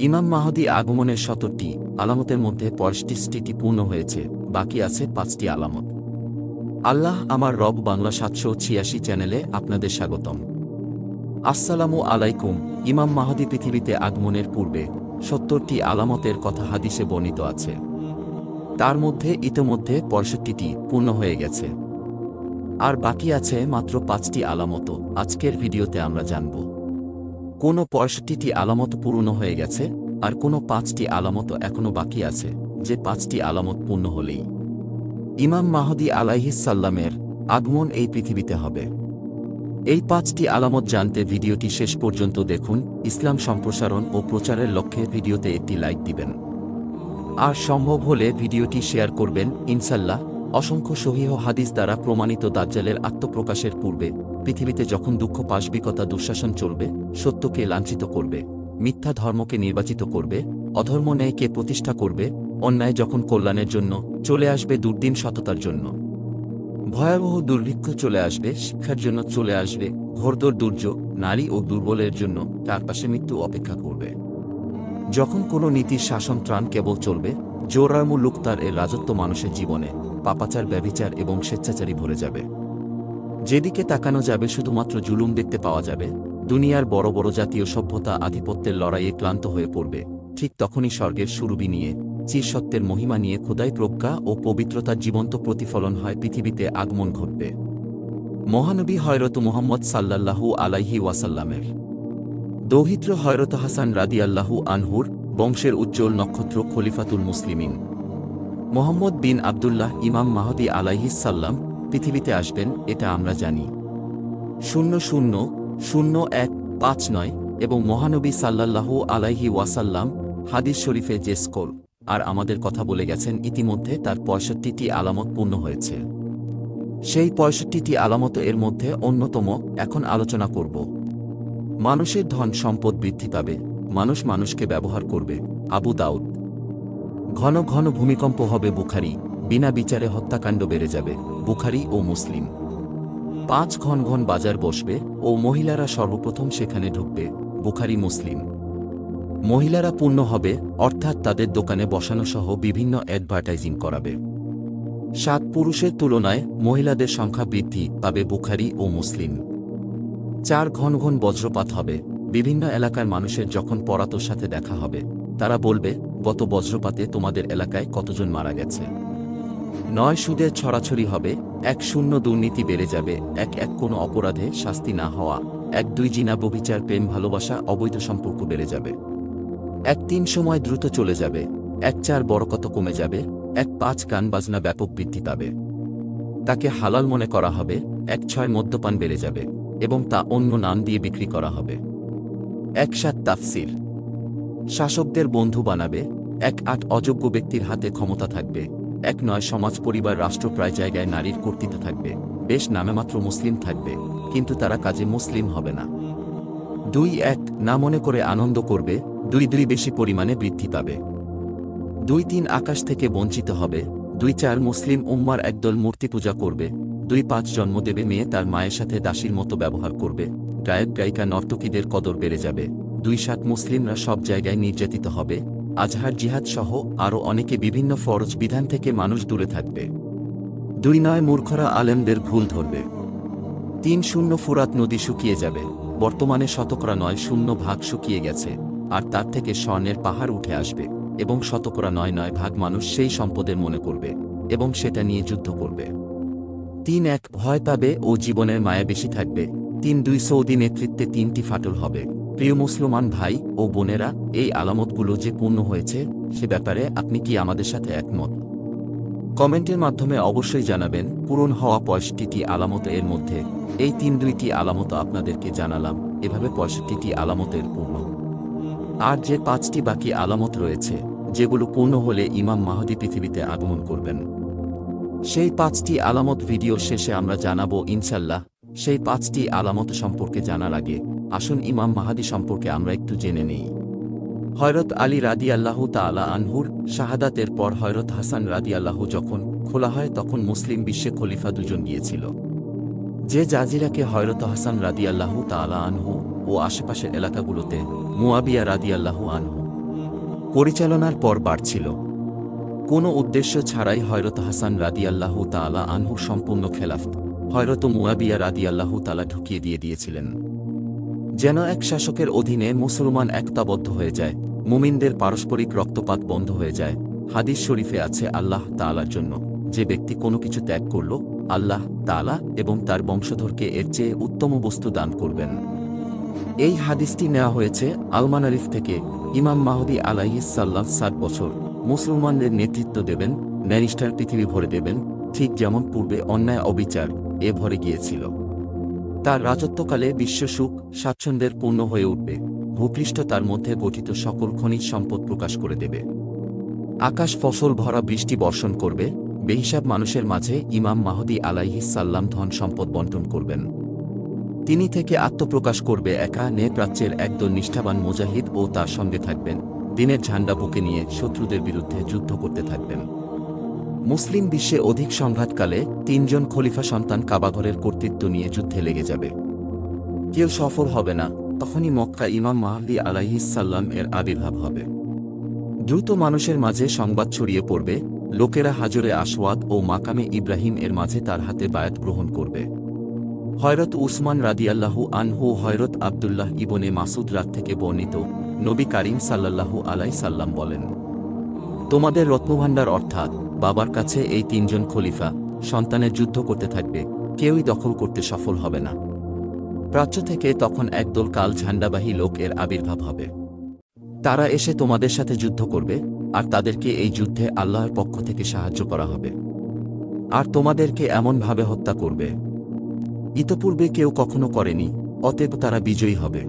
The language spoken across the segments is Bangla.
ইমাম মাহদী আগমনের ৭০টি আলামতের মধ্যে ৩৫টি পূর্ণ হয়েছে, বাকি আছে ৫টি আলামত। আল্লাহ আমার রব বাংলা ৭৮৬ চ্যানেলে আপনাদের স্বাগতম। আসসালামু আলাইকুম। ইমাম মাহদী পৃথিবীতে আগমনের পূর্বে ৭০টি আলামতের কথা হাদিসে বর্ণিত আছে। তার মধ্যে ইতোমধ্যে ৬৫টি পূর্ণ হয়ে গেছে, আর বাকি আছে মাত্র ৫টি আলামত। আজকের ভিডিওতে আমরা জানব কোনো ৬৫টি আলামত পূর্ণ হয়ে গেছে আর কোনো ৫টি আলামত এখনও বাকি আছে, যে ৫টি আলামত পূর্ণ হলেই ইমাম মাহদী আলাইহিস সাল্লামের আগমন এই পৃথিবীতে হবে। এই ৫টি আলামত জানতে ভিডিওটি শেষ পর্যন্ত দেখুন। ইসলাম সম্প্রসারণ ও প্রচারের লক্ষ্যে ভিডিওতে একটি লাইক দিবেন, আর সম্ভব হলে ভিডিওটি শেয়ার করবেন ইনশাল্লাহ। অসংখ্য সহিহ হাদিস দ্বারা প্রমাণিত দাজ্জালের আত্মপ্রকাশের পূর্বে পৃথিবীতে যখন দুঃখ পাশবিকতা দুঃশাসন চলবে, সত্যকে লাঞ্ছিত করবে, মিথ্যা ধর্মকে নির্বাচিত করবে, অধর্ম ন্যায়কে প্রতিষ্ঠা করবে, অন্যায় যখন কল্যাণের জন্য চলে আসবে, দুর্দিন সততার জন্য ভয়াবহ দুর্ভিক্ষ চলে আসবে, শিক্ষার জন্য চলে আসবে ঘোরতর দুর্যোগ, নারী ও দুর্বলের জন্য চারপাশে মৃত্যু অপেক্ষা করবে, যখন কোনো নীতির শাসন ত্রাণ কেবল চলবে, জোরামু লুকতার এর রাজত্ব মানুষের জীবনে পাপাচার, ব্যভিচার এবং স্বেচ্ছাচারী ভরে যাবে, যেদিকে তাকানো যাবে শুধুমাত্র জুলুম দেখতে পাওয়া যাবে, দুনিয়ার বড় বড় জাতীয় সভ্যতা আধিপত্যের লড়াইয়ে ক্লান্ত হয়ে পড়বে, ঠিক তখনই স্বর্গের সুরভি নিয়ে, চিরসত্যের মহিমা নিয়ে খোদাই প্রজ্ঞা ও পবিত্রতার জীবন্ত প্রতিফলন হয় পৃথিবীতে আগমন ঘটবে মহানবী হযরত মুহাম্মদ সাল্লাল্লাহু আলাইহি ওয়াসাল্লামের দৌহিত্র হযরত হাসান রাদিয়াল্লাহু আনহুর বংশের উজ্জ্বল নক্ষত্র খলিফাতুল মুসলিমিন মুহাম্মদ বিন আবদুল্লাহ ইমাম মাহদী আলাইহিস সাল্লাম পৃথিবীতে আসবেন, এটা আমরা জানি। 000159 এবং মহানবী সাল্লাল্লাহু আলাইহি ওয়াসাল্লাম হাদিস শরীফে যে স্কোর আর আমাদের কথা বলে গেছেন, ইতিমধ্যে তার ৬৫টি আলামত পূর্ণ হয়েছে। সেই ৬৫টি আলামত এর মধ্যে অন্যতম এখন আলোচনা করব। মানুষের ধন সম্পদ বৃদ্ধি পাবে, মানুষ মানুষকে ব্যবহার করবে, আবু দাউদ। ঘন ঘন ভূমিকম্প হবে, বুখারী। বিনা বিচারে হত্যাকাণ্ড বেড়ে যাবে, বুখারী ও মুসলিম। ৫ ঘন ঘন বাজার বসবে ও মহিলারা সর্বপ্রথম সেখানে ঢুকবে, বুখারী মুসলিম। মহিলারা পূর্ণ হবে, অর্থাৎ তাদের দোকানে বসানো সহ বিভিন্ন অ্যাডভার্টাইজিং করাবে। ৭ পুরুষের তুলনায় মহিলাদের সংখ্যা বৃদ্ধি পাবে, বুখারী ও মুসলিম। ৪ ঘন ঘন বজ্রপাত হবে, বিভিন্ন এলাকার মানুষের যখন পরাতর সাথে দেখা হবে, তারা বলবে, গত বজ্রপাতে তোমাদের এলাকায় কতজন মারা গেছে। ৯ সুদের ছড়াছড়ি হবে, ১ দুর্নীতি বেড়ে যাবে, ১ কোনো অপরাধে শাস্তি না হওয়া, ১ জিনা ব্যভিচার প্রেম ভালোবাসা অবৈধ সম্পর্ক বেড়ে যাবে, ১ সময় দ্রুত চলে যাবে, ১ বরকত কমে যাবে, ১ গান বাজনা ব্যাপক বৃদ্ধি পাবে, তাকে হালাল মনে করা হবে, ১ মদ্যপান বেড়ে যাবে এবং তা অন্য নাম দিয়ে বিক্রি করা হবে, ১ তাফসির শাসকদের বন্ধু বানাবে, ১ অযোগ্য ব্যক্তির হাতে ক্ষমতা থাকবে, ১ সমাজ পরিবার রাষ্ট্র প্রায় জায়গায় নারীর কর্তৃত্ব থাকবে, বেশ নামেমাত্র মুসলিম থাকবে কিন্তু তারা কাজে মুসলিম হবে না, ২ না মনে করে আনন্দ করবে, ২ বেশি পরিমাণে বৃদ্ধি পাবে, ২ আকাশ থেকে বঞ্চিত হবে, ২ মুসলিম উম্মার একদল মূর্তি পূজা করবে, ২ জন্ম দেবে মেয়ে তার মায়ের সাথে দাসীর মতো ব্যবহার করবে, গায়ক গায়িকা নর্তকীদের কদর বেড়ে যাবে, ২ মুসলিমরা সব জায়গায় নির্যাতিত হবে, আজহার জিহাদ সহ আরও অনেকে বিভিন্ন ফরজ বিধান থেকে মানুষ দূরে থাকবে, ২ মূর্খরা আলেমদের ভুল ধরবে, ৩ ফুরাত নদী শুকিয়ে যাবে, বর্তমানে ৯% শুকিয়ে গেছে, আর তার থেকে স্বর্ণের পাহাড় উঠে আসবে এবং ৯.৯% মানুষ সেই সম্পদের মনে করবে এবং সেটা নিয়ে যুদ্ধ করবে, ৩ ভয় পাবে ও জীবনের মায়া বেশি থাকবে, ৩ সৌদি নেতৃত্বে ৩টি ফাটল হবে। প্রিয় মুসলমান ভাই ও বোনেরা, এই আলামতগুলো যে পূর্ণ হয়েছে সে ব্যাপারে আপনি কি আমাদের সাথে একমত? কমেন্টের মাধ্যমে অবশ্যই জানাবেন। পূরণ হওয়া ৬৫টি আলামত এর মধ্যে এই ২টি আলামত আপনাদেরকে জানালাম, এভাবে ৬৫টি আলামতের পূর্ণ। আর যে ৫টি বাকি আলামত রয়েছে, যেগুলো পূর্ণ হলে ইমাম মাহদী পৃথিবীতে আগমন করবেন, সেই ৫টি আলামত ভিডিও শেষে আমরা জানাবো ইনশাল্লাহ। সেই ৫টি আলামত সম্পর্কে জানার আগে আসুন ইমাম মাহদী সম্পর্কে আমরা একটু জেনে নেই। হযরত আলী রাদিয়াল্লাহু তাআলা আনহুর শাহাদাতের পর হযরত হাসান রাদিয়াল্লাহু যখন খোলা হয়, তখন মুসলিম বিশ্বে খলিফা ২ জন গিয়েছিল। যে জাজিরাকে হযরত হাসান রাদিয়াল্লাহু তাআলা আনহু ও আশেপাশের এলাকাগুলোতে মুয়াবিয়া রাদিয়াল্লাহু আনহু পরিচালনার পর বাড়ছিল। কোনো উদ্দেশ্য ছাড়াই হযরত হাসান রাদিয়াল্লাহু তাআলা আনহু সম্পূর্ণ খেলাফত হযরত মুয়াবিয়া রাদিয়াল্লাহু তাআলা ঢুকিয়ে দিয়েছিলেন। যেন এক শাসকের অধীনে মুসলমান একতাবদ্ধ হয়ে যায়, মুমিনদের পারস্পরিক রক্তপাত বন্ধ হয়ে যায়। হাদিস শরীফে আছে আল্লাহ তাআলার জন্য যে ব্যক্তি কোনো কিছু ত্যাগ করল, আল্লাহ তাআলা এবং তার বংশধরকে এর চেয়ে উত্তম বস্তু দান করবেন। এই হাদিসটি নেওয়া হয়েছে আল-মানারিফ থেকে। ইমাম মাহদী আলাইহিস সালাম 7 বছর মুসলমানদের নেতৃত্ব দেবেন, ন্যায়নিষ্ঠার পৃথিবী ভরে দেবেন, ঠিক যেমন পূর্বে অন্যায় অবিচার ভরে গিয়েছিল। তার রাজত্বকালে বিশ্ব সুখ স্বাচ্ছন্দ্যের পূর্ণ হয়ে উঠবে, ভূপৃষ্ঠ তার মধ্যে গঠিত সকল খনিজ সম্পদ প্রকাশ করে দেবে, আকাশ ফসল ভরা বৃষ্টি বর্ষণ করবে, বেহিসাব মানুষের মাঝে ইমাম মাহদী আলাইহিস সালাম ধন সম্পদ বন্টন করবেন। তিনি থেকে আত্মপ্রকাশ করবে একা প্রাচ্যের একদল নিষ্ঠাবান মুজাহিদ ও তার সঙ্গে থাকবেন, দিনের ঝান্ডা বুকে নিয়ে শত্রুদের বিরুদ্ধে যুদ্ধ করতে থাকবেন। মুসলিম বিশ্বে অধিক সংঘাতকালে 3 জন খলিফা সন্তান কাবাঘরের কর্তৃত্ব নিয়ে যুদ্ধে লেগে যাবে। কেউ সফল হবে না, তখনই মক্কা ইমাম মাহদী আলাইহিস সালাম এর আবির্ভাব হবে। দ্রুত মানুষের মাঝে সংবাদ ছড়িয়ে পড়বে, লোকেরা হাজরে আসওয়াদ ও মাকামে ইব্রাহিম এর মাঝে তার হাতে বায়াত গ্রহণ করবে। হযরত উসমান রাদিয়াল্লাহু আনহু হযরত আব্দুল্লাহ ইবনে মাসুদ রাত থেকে বর্ণিত, নবী কারীম সাল্লাল্লাহু আলাইহি সাল্লাম বলেন, তোমাদের রত্নভাণ্ডার অর্থাৎ বাবার কাছে এই 3 জন খলিফা সন্তানের যুদ্ধ করতে থাকবে, কেউই দখল করতে সফল হবে না। প্রাচ্য থেকে তখন একদল কাল ঝান্ডাবাহী লোক এর আবির্ভাব হবে। তারা এসে তোমাদের সাথে যুদ্ধ করবে, আর তাদেরকে এই যুদ্ধে আল্লাহর পক্ষ থেকে সাহায্য করা হবে, আর তোমাদেরকে এমনভাবে হত্যা করবে ইতপূর্বে কেউ কখনো করেনি, অতএব তারা বিজয়ী হবে।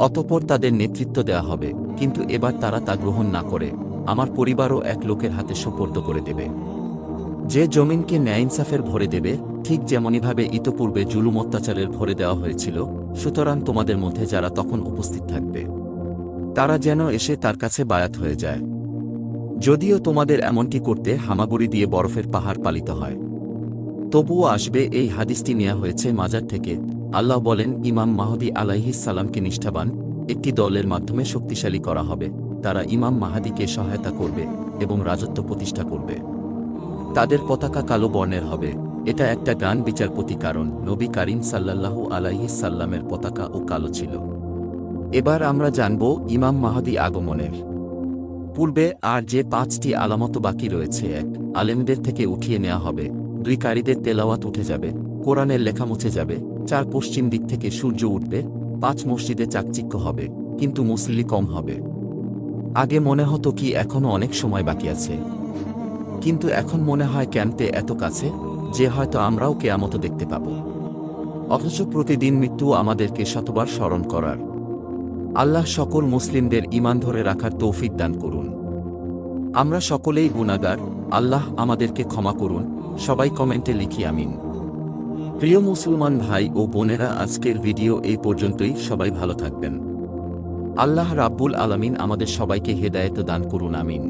অতঃপর তাদের নেতৃত্ব দেয়া হবে, কিন্তু এবার তারা তা গ্রহণ না করে আমার পরিবারও এক লোকের হাতে সোপর্দ করে দেবে, যে জমিনকে ন্যায়-ইনসাফের ভরে দেবে, ঠিক যেমনইভাবে ইতপূর্বে জুলুম অত্যাচারের ভরে দেওয়া হয়েছিল। সুতরাং তোমাদের মধ্যে যারা তখন উপস্থিত থাকবে তারা যেন এসে তার কাছে বায়াত হয়ে যায়। যদিও তোমাদের এমনটি করতে হামাগুড়ি দিয়ে বরফের পাহাড় পালিত হয়, তবুও আসবে। এই হাদিসটি নেওয়া হয়েছে মাজার থেকে। আল্লাহ বলেন, ইমাম মাহদী আলাইহিস সালামকে নিষ্ঠাবান একটি দলের মাধ্যমে শক্তিশালী করা হবে, তারা ইমাম মাহদীকে সহায়তা করবে এবং রাজত্ব প্রতিষ্ঠা করবে। তাদের পতাকা কালো বর্ণের হবে। এটা একটা গান বিচারপতি, কারণ নবী কারীম সাল্লাল্লাহু আলাইহিস সাল্লামের পতাকাও কালো ছিল। এবার আমরা জানব ইমাম মাহদী আগমনের পূর্বে আর যে 5টি আলামত বাকি রয়েছে। 1, আলেমদের থেকে উঠিয়ে নেওয়া হবে। 2, কারীদের তেলাওয়াত উঠে যাবে, কোরআনের লেখা মুছে যাবে। 4, পশ্চিম দিক থেকে সূর্য উঠবে। 5, মসজিদে চাকচিক্য হবে, কিন্তু মুসল্লি কম হবে। আগে মনে হতো কি এখনো অনেক সময় বাকি আছে, কিন্তু এখন মনে হয় কেমতে এত কাছে যে হয়তো আমরাও কিয়ামত দেখতে পাব। অথচ প্রতিদিন মৃত্যু আমাদেরকে শতবার স্মরণ করার। আল্লাহ সকল মুসলিমদের ঈমান ধরে রাখার তৌফিক দান করুন। আমরা সকলেই গুনাহগার, আল্লাহ আমাদেরকে ক্ষমা করুন। সবাই কমেন্টে লিখি আমিন। প্রিয় মুসলমান ভাই ও বোনেরা, আজকের ভিডিও এই পর্যন্তই। সবাই ভালো থাকবেন। আল্লাহ রাব্বুল আলামিন আমাদের সবাইকে হেদায়েত দান করুন, আমিন।